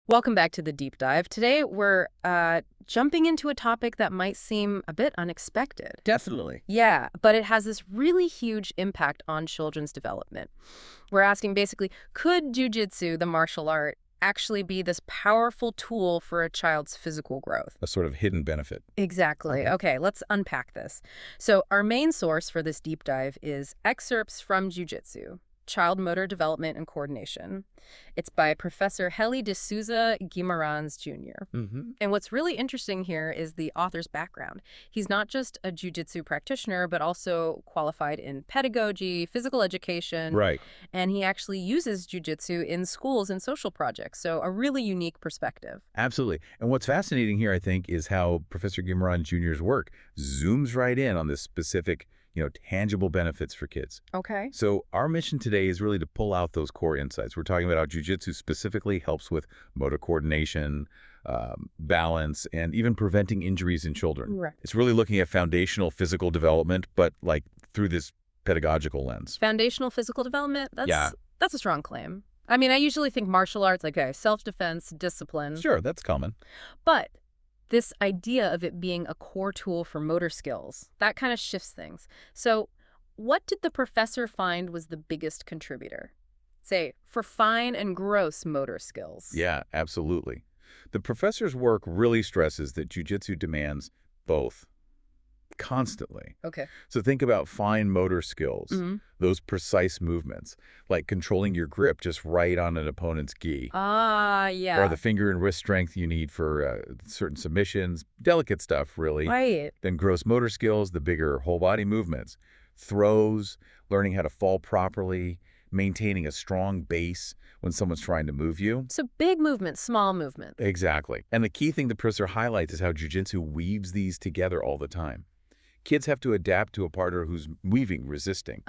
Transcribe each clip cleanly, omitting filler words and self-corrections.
Welcome back to the deep dive. Today we're jumping into a topic that might seem a bit unexpected. Definitely. Yeah, but it has this really huge impact on children's development. We're asking basically, could Jiu-Jitsu, the martial art, actually be this powerful tool for a child's physical growth? A sort of hidden benefit. Exactly. Okay, let's unpack this. So our main source for this deep dive is excerpts from Jiu-Jitsu, Child Motor Development and Coordination. It's by Professor Heli de Souza Guimarães, Jr. And what's really interesting here is the author's background. He's not just a jiu-jitsu practitioner, but also qualified in pedagogy, physical education. Right. And he actually uses jiu-jitsu in schools and social projects. So a really unique perspective. Absolutely. And what's fascinating here, I think, is how Professor Guimarães Jr.'s work zooms right in on this specific, tangible benefits for kids. Okay. So our mission today is really to pull out those core insights. We're talking about how jiu-jitsu specifically helps with motor coordination, balance, and even preventing injuries in children. Right. It's really looking at foundational physical development, but like through this pedagogical lens. Foundational physical development? Yeah. That's a strong claim. I mean, I usually think martial arts, like self-defense, discipline. Sure, that's common. But this idea of it being a core tool for motor skills, that kind of shifts things. So what did the professor find was the biggest contributor, say, for fine and gross motor skills? Yeah, absolutely. The professor's work really stresses that jiu-jitsu demands both constantly. Okay. So think about fine motor skills, those precise movements, like controlling your grip just right on an opponent's gi. Yeah. Or the finger and wrist strength you need for certain submissions, delicate stuff, really. Right. Then gross motor skills, the bigger whole body movements, throws, learning how to fall properly, maintaining a strong base when someone's trying to move you. So big movements, small movements. Exactly. And the key thing the professor highlights is how jiu-jitsu weaves these together all the time. Kids have to adapt to a partner who's weaving, resisting.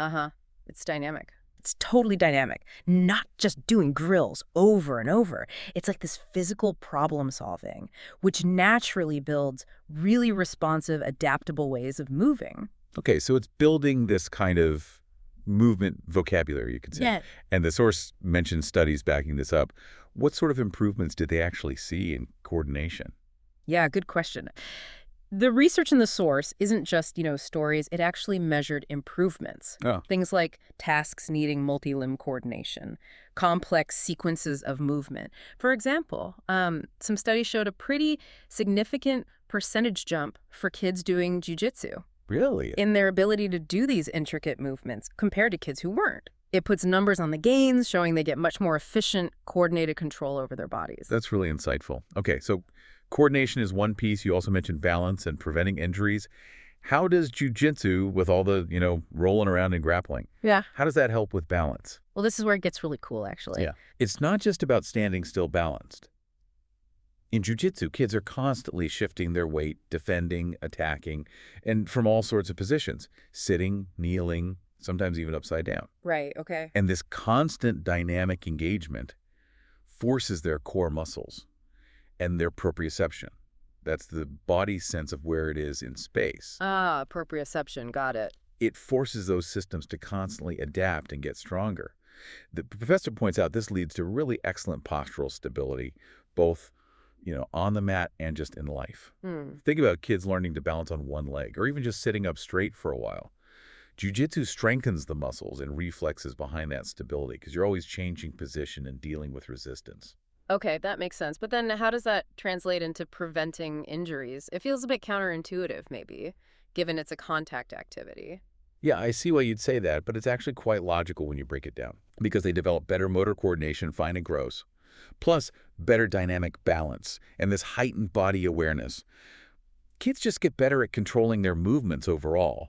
It's dynamic. It's totally dynamic. Not just doing drills over and over. It's like this physical problem solving, which naturally builds really responsive, adaptable ways of moving. Okay, so it's building this kind of movement vocabulary, you could say. Yeah. And the source mentions studies backing this up. What sort of improvements did they actually see in coordination? Yeah, good question. The research in the source isn't just, stories. It actually measured improvements. Oh. Things like tasks needing multi-limb coordination, complex sequences of movement. For example, some studies showed a pretty significant percentage jump for kids doing jiu-jitsu. Really? In their ability to do these intricate movements compared to kids who weren't. It puts numbers on the gains, showing they get much more efficient, coordinated control over their bodies. That's really insightful. Okay, so coordination is one piece. You also mentioned balance and preventing injuries. How does jiu-jitsu, with all the, rolling around and grappling, how does that help with balance? Well, this is where it gets really cool, actually. Yeah. It's not just about standing still balanced. In jiu-jitsu, kids are constantly shifting their weight, defending, attacking, and from all sorts of positions, sitting, kneeling, sometimes even upside down. Right, okay. And this constant dynamic engagement forces their core muscles and their proprioception. That's the body's sense of where it is in space. Proprioception, got it. It forces those systems to constantly adapt and get stronger. The professor points out this leads to really excellent postural stability, both on the mat and just in life. Think about kids learning to balance on one leg or even just sitting up straight for a while. Jiu-jitsu strengthens the muscles and reflexes behind that stability because you're always changing position and dealing with resistance. Okay, that makes sense. But then how does that translate into preventing injuries? It feels a bit counterintuitive, maybe, given it's a contact activity. Yeah, I see why you'd say that, but it's actually quite logical when you break it down because they develop better motor coordination, fine and gross, plus better dynamic balance and this heightened body awareness. Kids just get better at controlling their movements overall.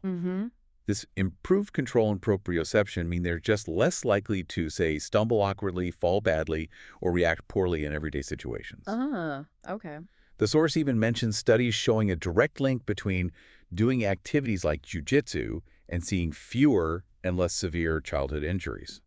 This improved control and proprioception mean they're just less likely to, say, stumble awkwardly, fall badly, or react poorly in everyday situations. Okay. The source even mentions studies showing a direct link between doing activities like jiu-jitsu and seeing fewer and less severe childhood injuries.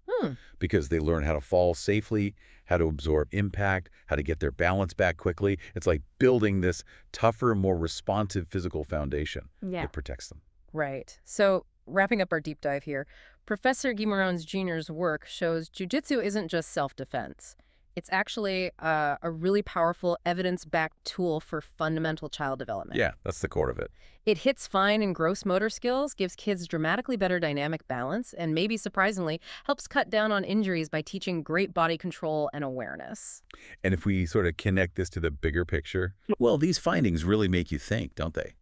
Because they learn how to fall safely, how to absorb impact, how to get their balance back quickly. It's like building this tougher, more responsive physical foundation that protects them. Right. So wrapping up our deep dive here, Professor Guimarães Jr.'s work shows jiu-jitsu isn't just self-defense. It's actually a really powerful evidence-backed tool for fundamental child development. Yeah, that's the core of it. It hits fine and gross motor skills, gives kids dramatically better dynamic balance, and maybe surprisingly, helps cut down on injuries by teaching great body control and awareness. And if we sort of connect this to the bigger picture, well, these findings really make you think, don't they,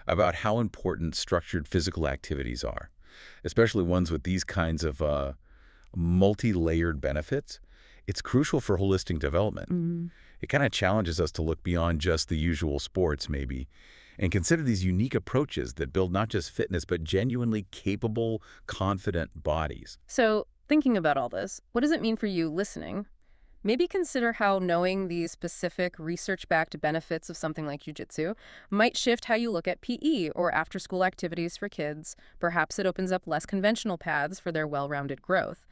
about how important structured physical activities are, especially ones with these kinds of multi-layered benefits. It's crucial for holistic development. Mm. It kind of challenges us to look beyond just the usual sports, maybe, and consider these unique approaches that build not just fitness, but genuinely capable, confident bodies. So, thinking about all this, what does it mean for you listening? Maybe consider how knowing these specific research-backed benefits of something like jiu-jitsu might shift how you look at PE or after-school activities for kids. Perhaps it opens up less conventional paths for their well-rounded growth.